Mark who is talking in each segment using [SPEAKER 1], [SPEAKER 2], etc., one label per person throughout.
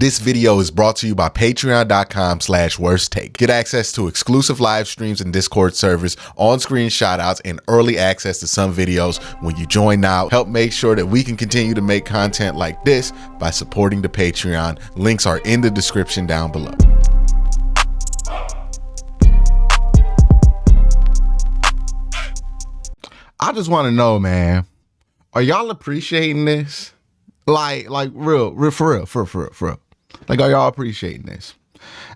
[SPEAKER 1] This video is brought to you by patreon.com/worsttake. Get access to exclusive live streams and Discord servers, on-screen shoutouts, and early access to some videos when you join now. Help make sure that we can continue to make content like this by supporting the Patreon. Links are in the description down below. I just want to know, man, are y'all appreciating this? Like real, for real. Like, are y'all appreciating this?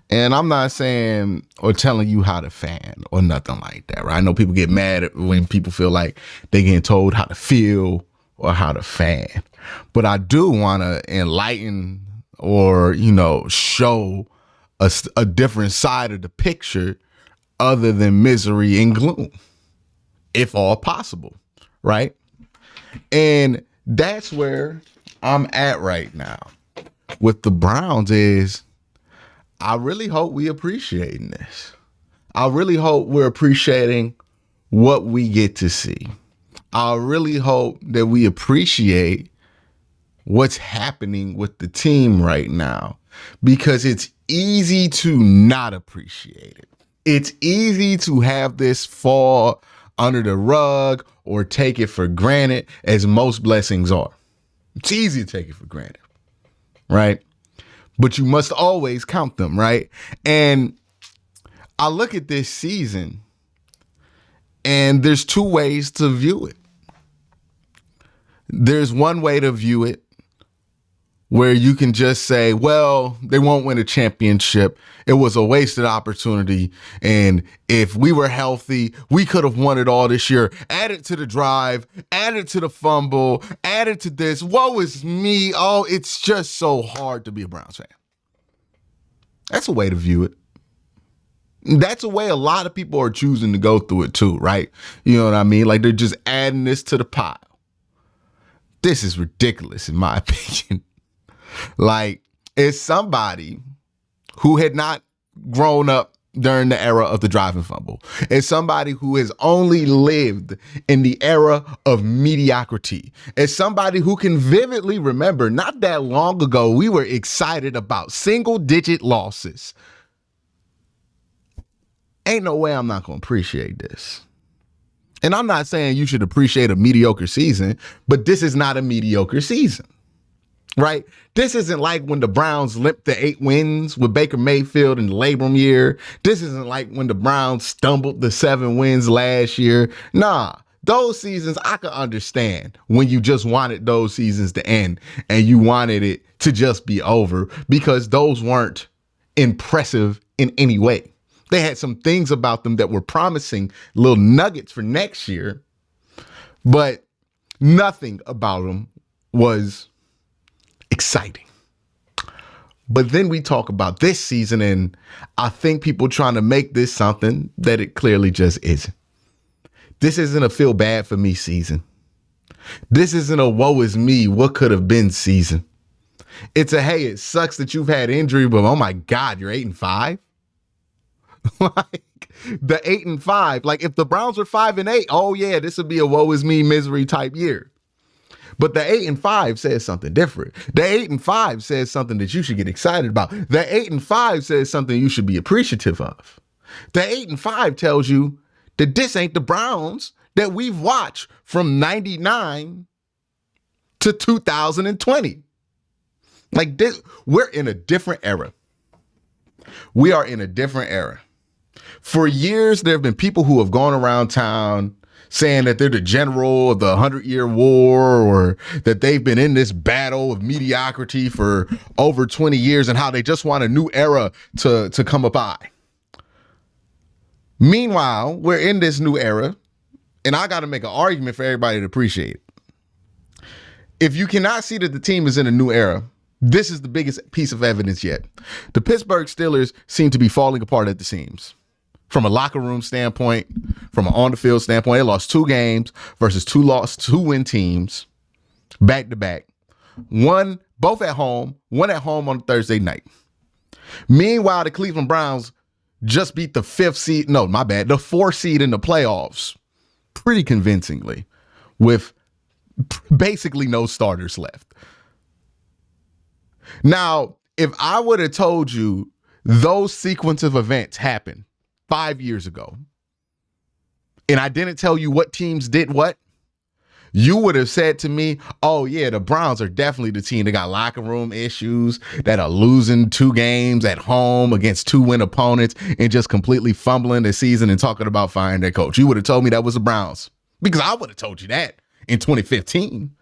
[SPEAKER 1] And I'm not saying or telling you how to fan or nothing like that, right? I know people get mad when people feel like they getting told how to feel or how to fan. But I do want to enlighten or, show a different side of the picture other than misery and gloom, if all possible, right? And that's where I'm at right now with the Browns is I really hope we appreciating this. I really hope we're appreciating what we get to see. I really hope that we appreciate what's happening with the team right now, because it's easy to not appreciate it. It's easy to have this fall under the rug or take it for granted, as most blessings are. It's easy to take it for granted, right? But you must always count them, right? And I look at this season and there's two ways to view it. There's one way to view it where you can just say, well, they won't win a championship. It was a wasted opportunity. And if we were healthy, we could have won it all this year. Add it to the drive, add it to the fumble, add it to this. Woe is me. Oh, it's just so hard to be a Browns fan. That's a way to view it. That's a way a lot of people are choosing to go through it too, right? You know what I mean? Like, they're just adding this to the pile. This is ridiculous, in my opinion. Like, it's somebody who had not grown up during the era of the driving fumble. It's somebody who has only lived in the era of mediocrity. It's somebody who can vividly remember not that long ago, we were excited about single-digit losses. Ain't no way I'm not going to appreciate this. And I'm not saying you should appreciate a mediocre season, but this is not a mediocre season. Right? This isn't like when the Browns limped to 8 wins with Baker Mayfield in the labrum year. This isn't like when the Browns stumbled to 7 wins last year. Nah, those seasons I could understand when you just wanted those seasons to end and you wanted it to just be over, because those weren't impressive in any way. They had some things about them that were promising little nuggets for next year, but nothing about them was exciting. But then we talk about this season, and I think people trying to make this something that it clearly just isn't. This isn't a feel bad for me season. This isn't a woe is me, what could have been season. It's a, hey, it sucks that you've had injury, but oh my God, you're 8-5. Like the 8-5, like if the Browns are 5-8, oh yeah, this would be a woe is me misery type year. But the 8-5 says something different. The 8-5 says something that you should get excited about. The 8-5 says something you should be appreciative of. The 8-5 tells you that this ain't the Browns that we've watched from 99 to 2020. Like this, we're in a different era. We are in a different era. For years, there have been people who have gone around town saying that they're the general of the 100-Year War, or that they've been in this battle of mediocrity for over 20 years and how they just want a new era to come by. Meanwhile, we're in this new era, and I got to make an argument for everybody to appreciate it. If you cannot see that the team is in a new era, this is the biggest piece of evidence yet. The Pittsburgh Steelers seem to be falling apart at the seams. From a locker room standpoint, from an on-the-field standpoint, they lost 2 games versus 2-win teams back to back. Both at home, one at home on Thursday night. Meanwhile, the Cleveland Browns just beat the 4th seed in the playoffs pretty convincingly with basically no starters left. Now, If I would have told you those sequence of events happened 5 years ago, and I didn't tell you what teams did what, you would have said to me, oh, yeah, the Browns are definitely the team that got locker room issues, that are losing 2 games at home against 2-win opponents and just completely fumbling the season and talking about firing their coach. You would have told me that was the Browns, because I would have told you that in 2015.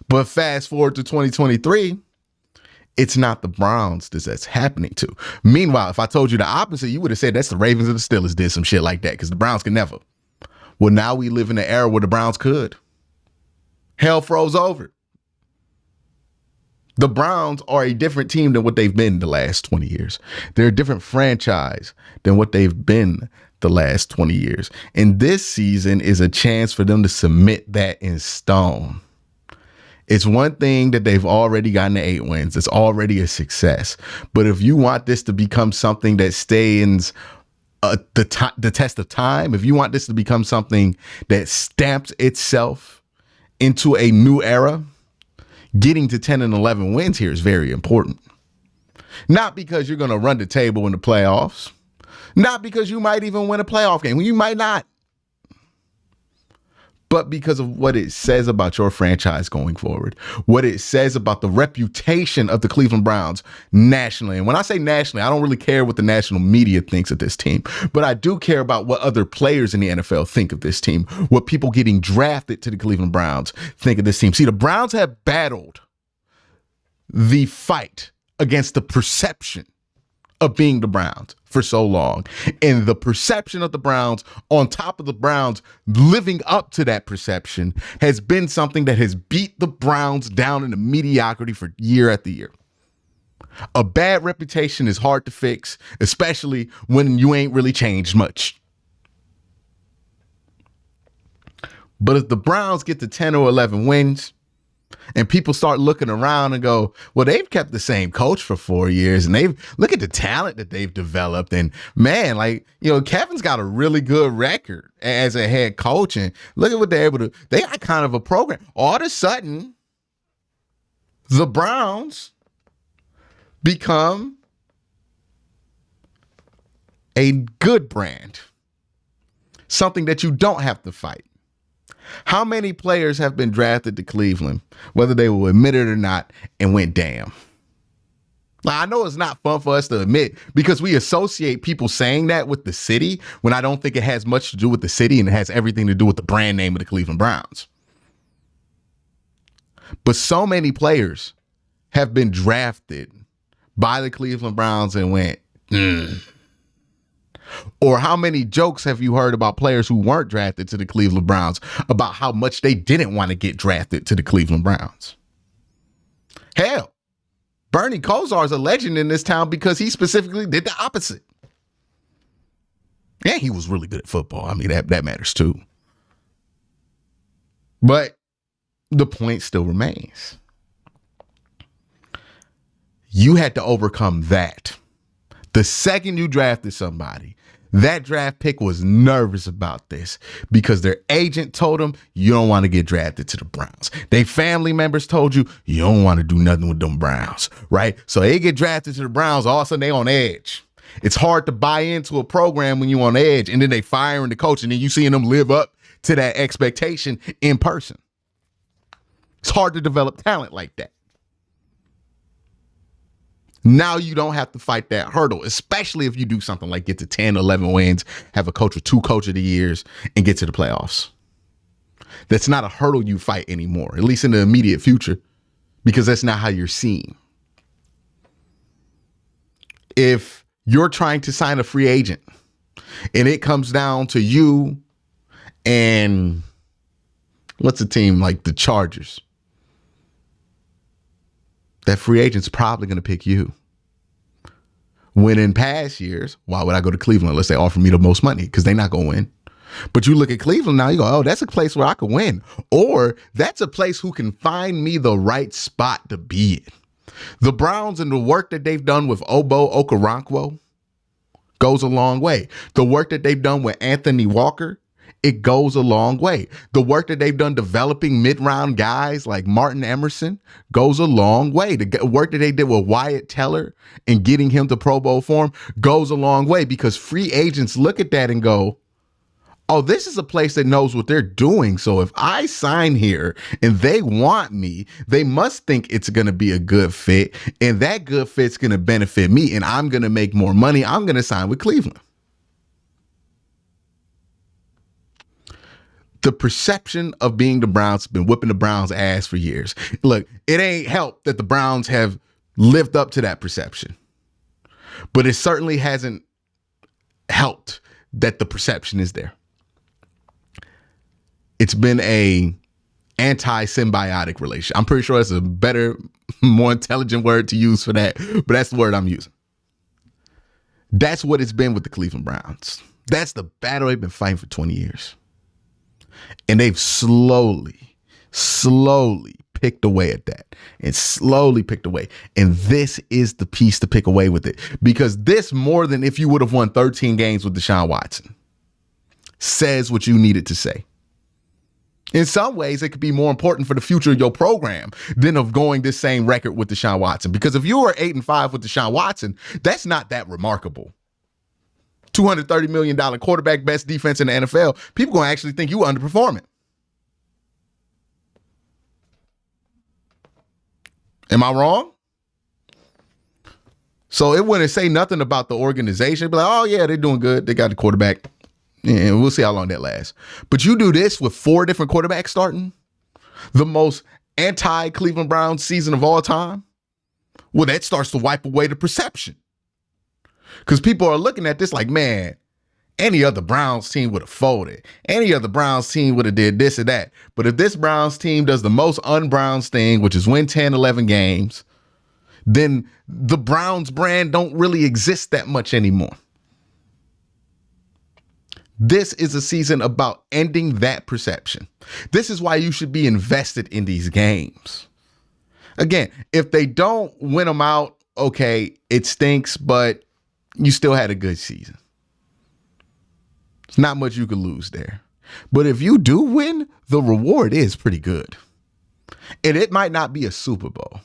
[SPEAKER 1] But fast forward to 2023, it's not the Browns that's happening to. Meanwhile, if I told you the opposite, you would have said that's the Ravens and the Steelers did some shit like that, because the Browns can never. Well, now we live in an era where the Browns could. Hell froze over. The Browns are a different team than what they've been the last 20 years. They're a different franchise than what they've been the last 20 years. And this season is a chance for them to cement that in stone. It's one thing that they've already gotten to 8 wins. It's already a success. But if you want this to become something that stands the test of time, if you want this to become something that stamps itself into a new era, getting to 10 and 11 wins here is very important. Not because you're going to run the table in the playoffs, not because you might even win a playoff game. You might not. But because of what it says about your franchise going forward, what it says about the reputation of the Cleveland Browns nationally. And when I say nationally, I don't really care what the national media thinks of this team, but I do care about what other players in the NFL think of this team, what people getting drafted to the Cleveland Browns think of this team. See, the Browns have battled the fight against the perception of being the Browns for so long. And the perception of the Browns, on top of the Browns living up to that perception, has been something that has beat the Browns down into mediocrity for year after year. A bad reputation is hard to fix, especially when you ain't really changed much. But if the Browns get to 10 or 11 wins, and people start looking around and go, well, they've kept the same coach for 4 years, and look at the talent that they've developed. And man, Kevin's got a really good record as a head coach, and look at what they're able to, they got kind of a program. All of a sudden, the Browns become a good brand, something that you don't have to fight. How many players have been drafted to Cleveland, whether they will admit it or not, and went damn? Now, I know it's not fun for us to admit because we associate people saying that with the city when I don't think it has much to do with the city and it has everything to do with the brand name of the Cleveland Browns. But so many players have been drafted by the Cleveland Browns and went, Or how many jokes have you heard about players who weren't drafted to the Cleveland Browns about how much they didn't want to get drafted to the Cleveland Browns? Hell, Bernie Kosar is a legend in this town because he specifically did the opposite. Yeah, he was really good at football. I mean, that matters too. But the point still remains. You had to overcome that. The second you drafted somebody, that draft pick was nervous about this because their agent told them you don't want to get drafted to the Browns. Their family members told you you don't want to do nothing with them Browns, right? So they get drafted to the Browns, all of a sudden they on edge. It's hard to buy into a program when you're on edge, and then they firing the coach, and then you seeing them live up to that expectation in person. It's hard to develop talent like that. Now you don't have to fight that hurdle, especially if you do something like get to 10, 11 wins, have a coach with 2 coach of the years, and get to the playoffs. That's not a hurdle you fight anymore, at least in the immediate future, because that's not how you're seen. If you're trying to sign a free agent and it comes down to you and what's a team like the Chargers, that free agent's probably going to pick you. When in past years, why would I go to Cleveland unless they offer me the most money? Because they're not going to win. But you look at Cleveland now, you go, oh, that's a place where I could win. Or that's a place who can find me the right spot to be in. The Browns and the work that they've done with Obo Okoronkwo goes a long way. The work that they've done with Anthony Walker It goes a long way. The work that they've done developing mid-round guys like Martin Emerson goes a long way. The work that they did with Wyatt Teller and getting him to Pro Bowl form goes a long way, because free agents look at that and go, oh, this is a place that knows what they're doing. So if I sign here and they want me, they must think it's going to be a good fit. And that good fit's going to benefit me, and I'm going to make more money. I'm going to sign with Cleveland. The perception of being the Browns has been whipping the Browns' ass for years. Look, it ain't helped that the Browns have lived up to that perception, but it certainly hasn't helped that the perception is there. It's been a anti-symbiotic relationship. I'm pretty sure that's a better, more intelligent word to use for that, but that's the word I'm using. That's what it's been with the Cleveland Browns. That's the battle they've been fighting for 20 years. And they've slowly picked away at that, and slowly picked away. And this is the piece to pick away with it, because this, more than if you would have won 13 games with Deshaun Watson, says what you needed to say. In some ways, it could be more important for the future of your program than of going this same record with Deshaun Watson. Because if you were 8-5 with Deshaun Watson, that's not that remarkable. $230 million quarterback, best defense in the NFL. People going to actually think you were underperforming. Am I wrong? So it wouldn't say nothing about the organization. It'd be like, oh yeah, they're doing good. They got the quarterback. And we'll see how long that lasts. But you do this with 4 different quarterbacks starting, the most anti-Cleveland Browns season of all time. Well, that starts to wipe away the perception. Because people are looking at this like, man, any other Browns team would have folded. Any other Browns team would have did this or that. But if this Browns team does the most un-Browns thing, which is win 10, 11 games, then the Browns brand don't really exist that much anymore. This is a season about ending that perception. This is why you should be invested in these games. Again, if they don't win them out, okay, it stinks, but you still had a good season. It's not much you could lose there. But if you do win, the reward is pretty good. And it might not be a Super Bowl,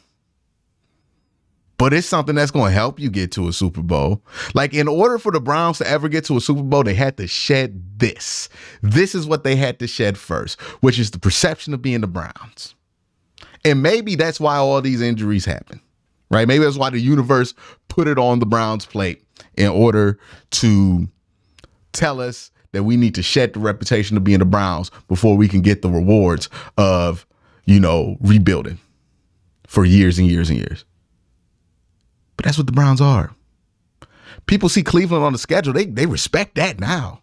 [SPEAKER 1] but it's something that's going to help you get to a Super Bowl. Like, in order for the Browns to ever get to a Super Bowl, they had to shed this. This is what they had to shed first, which is the perception of being the Browns. And maybe that's why all these injuries happen, right? Maybe that's why the universe put it on the Browns' plate in order to tell us that we need to shed the reputation of being the Browns before we can get the rewards of, rebuilding for years and years and years. But that's what the Browns are. People see Cleveland on the schedule. They respect that now.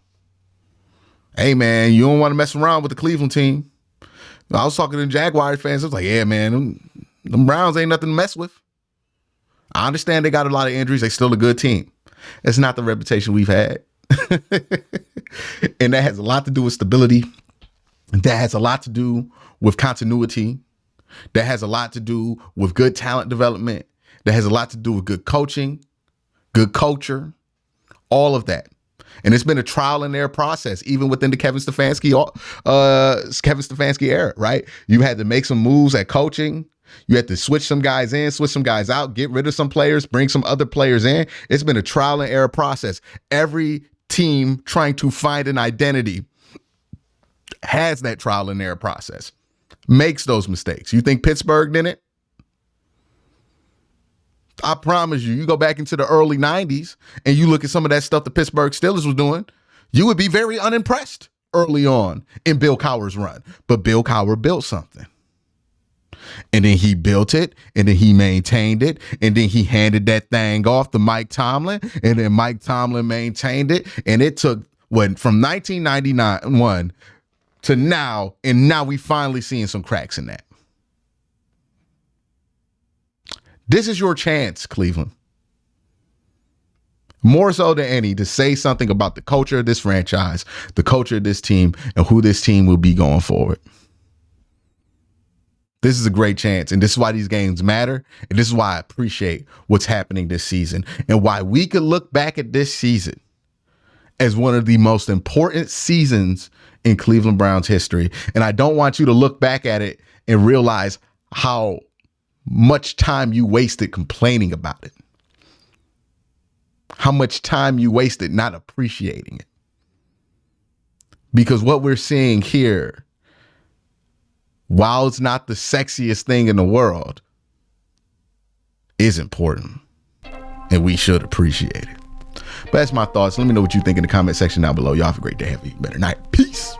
[SPEAKER 1] Hey, man, you don't want to mess around with the Cleveland team. I was talking to Jaguars fans. I was like, yeah, man, them Browns ain't nothing to mess with. I understand they got a lot of injuries. They still a good team. That's not the reputation we've had. And that has a lot to do with stability. That has a lot to do with continuity. That has a lot to do with good talent development. That has a lot to do with good coaching, good culture, all of that. And it's been a trial and error process, even within the Kevin Stefanski era, right? You had to make some moves at coaching. You had to switch some guys in, switch some guys out, get rid of some players, bring some other players in. It's been a trial and error process. Every team trying to find an identity has that trial and error process, makes those mistakes. You think Pittsburgh didn't? I promise you, you go back into the early 90s and you look at some of that stuff the Pittsburgh Steelers was doing, you would be very unimpressed early on in Bill Cowher's run. But Bill Cowher built something. And then he built it, and then he maintained it, and then he handed that thing off to Mike Tomlin, and then Mike Tomlin maintained it. And it took, from 1991 to now, and now we finally seeing some cracks in that. This is your chance, Cleveland. More so than any, to say something about the culture of this franchise, the culture of this team, and who this team will be going forward. This is a great chance, and this is why these games matter, and this is why I appreciate what's happening this season, and why we could look back at this season as one of the most important seasons in Cleveland Browns history. And I don't want you to look back at it and realize how much time you wasted complaining about it. How much time you wasted not appreciating it. Because what we're seeing here, while it's not the sexiest thing in the world, is important. And we should appreciate it. But that's my thoughts. Let me know what you think in the comment section down below. Y'all have a great day. Have a better night. Peace.